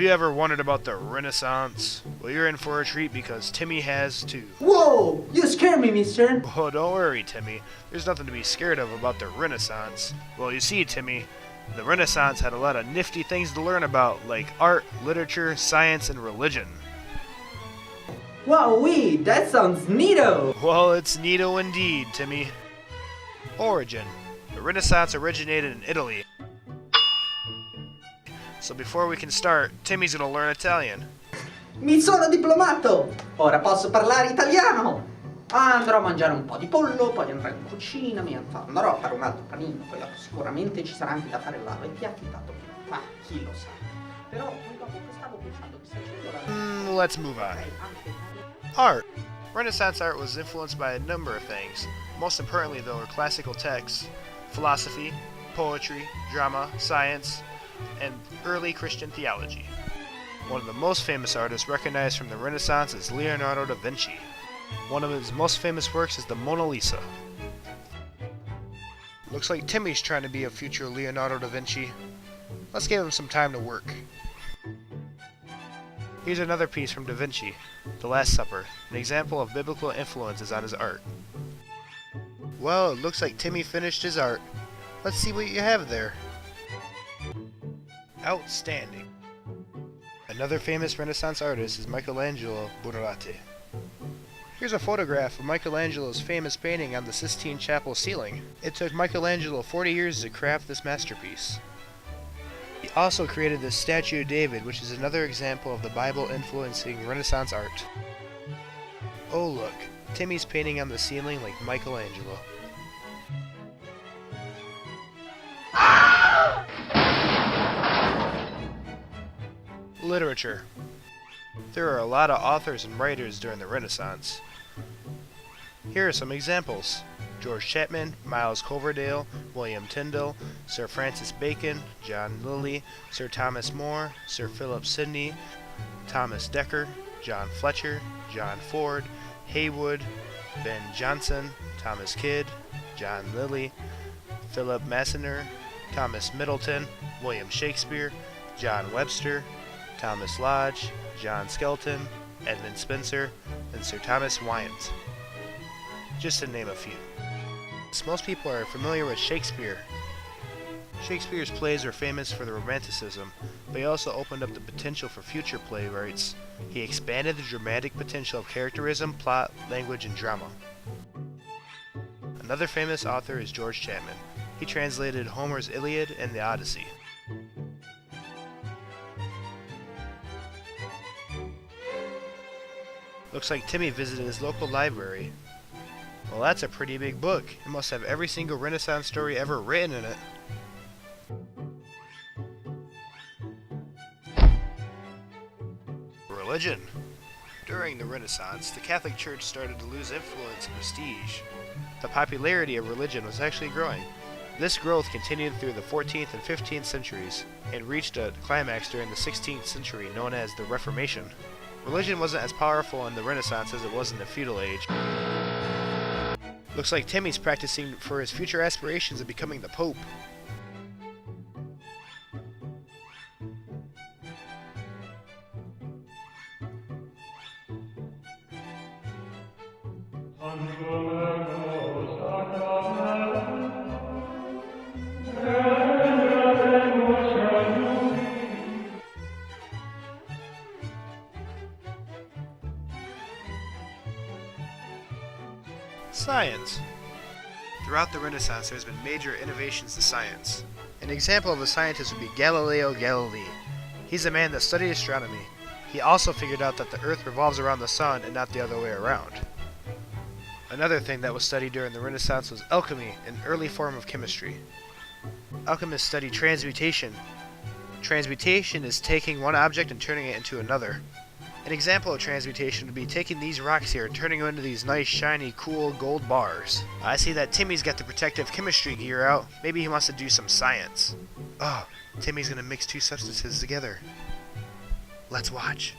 Have you ever wondered about the Renaissance? Well, you're in for a treat because Timmy has too. Whoa! You scare me, mister! Oh, don't worry, Timmy. There's nothing to be scared of about the Renaissance. Well, you see, Timmy, the Renaissance had a lot of nifty things to learn about, like art, literature, science, and religion. Wow-wee! That sounds neato! Well, it's neato indeed, Timmy. Origin. The Renaissance originated in Italy. So before we can start, Timmy's gonna learn Italian. Mi sono diplomato! Ora posso parlare italiano! Andrò a mangiare un po' di pollo, poi andrò in cucina, andrò a fare un altro panino, poi dopo sicuramente ci sarà anche da fare l'ave ai piatti, dato che chi lo sa. Però poi dopo stavo pensando che se accendo la... Let's move on. Art. Renaissance art was influenced by a number of things. Most importantly, though, were classical texts, philosophy, poetry, drama, science, and early Christian theology. One of the most famous artists recognized from the Renaissance is Leonardo da Vinci. One of his most famous works is the Mona Lisa. Looks like Timmy's trying to be a future Leonardo da Vinci. Let's give him some time to work. Here's another piece from Da Vinci, The Last Supper, an example of biblical influences on his art. Well, it looks like Timmy finished his art. Let's see what you have there. Outstanding. Another famous Renaissance artist is Michelangelo Buonarroti. Here's a photograph of Michelangelo's famous painting on the Sistine Chapel ceiling. It took Michelangelo 40 years to craft this masterpiece. He also created this statue of David, which is another example of the Bible influencing Renaissance art. Oh look, Timmy's painting on the ceiling like Michelangelo. Literature. There are a lot of authors and writers during the Renaissance. Here are some examples. George Chapman, Miles Coverdale, William Tyndall, Sir Francis Bacon, John Lilly, Sir Thomas More, Sir Philip Sidney, Thomas Dekker, John Fletcher, John Ford, Heywood, Ben Jonson, Thomas Kidd, John Lilly, Philip Massiner, Thomas Middleton, William Shakespeare, John Webster, Thomas Lodge, John Skelton, Edmund Spenser, and Sir Thomas Wyant. Just to name a few. Most people are familiar with Shakespeare. Shakespeare's plays are famous for the Romanticism, but he also opened up the potential for future playwrights. He expanded the dramatic potential of characterism, plot, language, and drama. Another famous author is George Chapman. He translated Homer's Iliad and the Odyssey. Looks like Timmy visited his local library. Well, that's a pretty big book. It must have every single Renaissance story ever written in it. Religion. During the Renaissance, the Catholic Church started to lose influence and prestige. The popularity of religion was actually growing. This growth continued through the 14th and 15th centuries, and reached a climax during the 16th century known as the Reformation. Religion wasn't as powerful in the Renaissance as it was in the feudal age. Looks like Timmy's practicing for his future aspirations of becoming the Pope. Science. Throughout the Renaissance, there's been major innovations to science. An example of a scientist would be Galileo Galilei. He's a man that studied astronomy. He also figured out that the Earth revolves around the sun and not the other way around. Another thing that was studied during the Renaissance was alchemy, an early form of chemistry. Alchemists studied transmutation. Transmutation is taking one object and turning it into another. An example of transmutation would be taking these rocks here and turning them into these nice, shiny, cool gold bars. I see that Timmy's got the protective chemistry gear out. Maybe he wants to do some science. Oh, Timmy's gonna mix two substances together. Let's watch.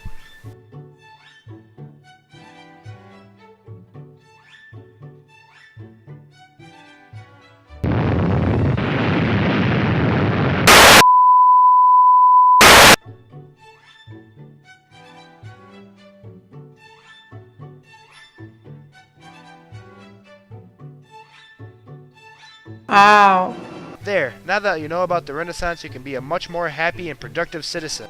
Wow. There, now that you know about the Renaissance, you can be a much more happy and productive citizen.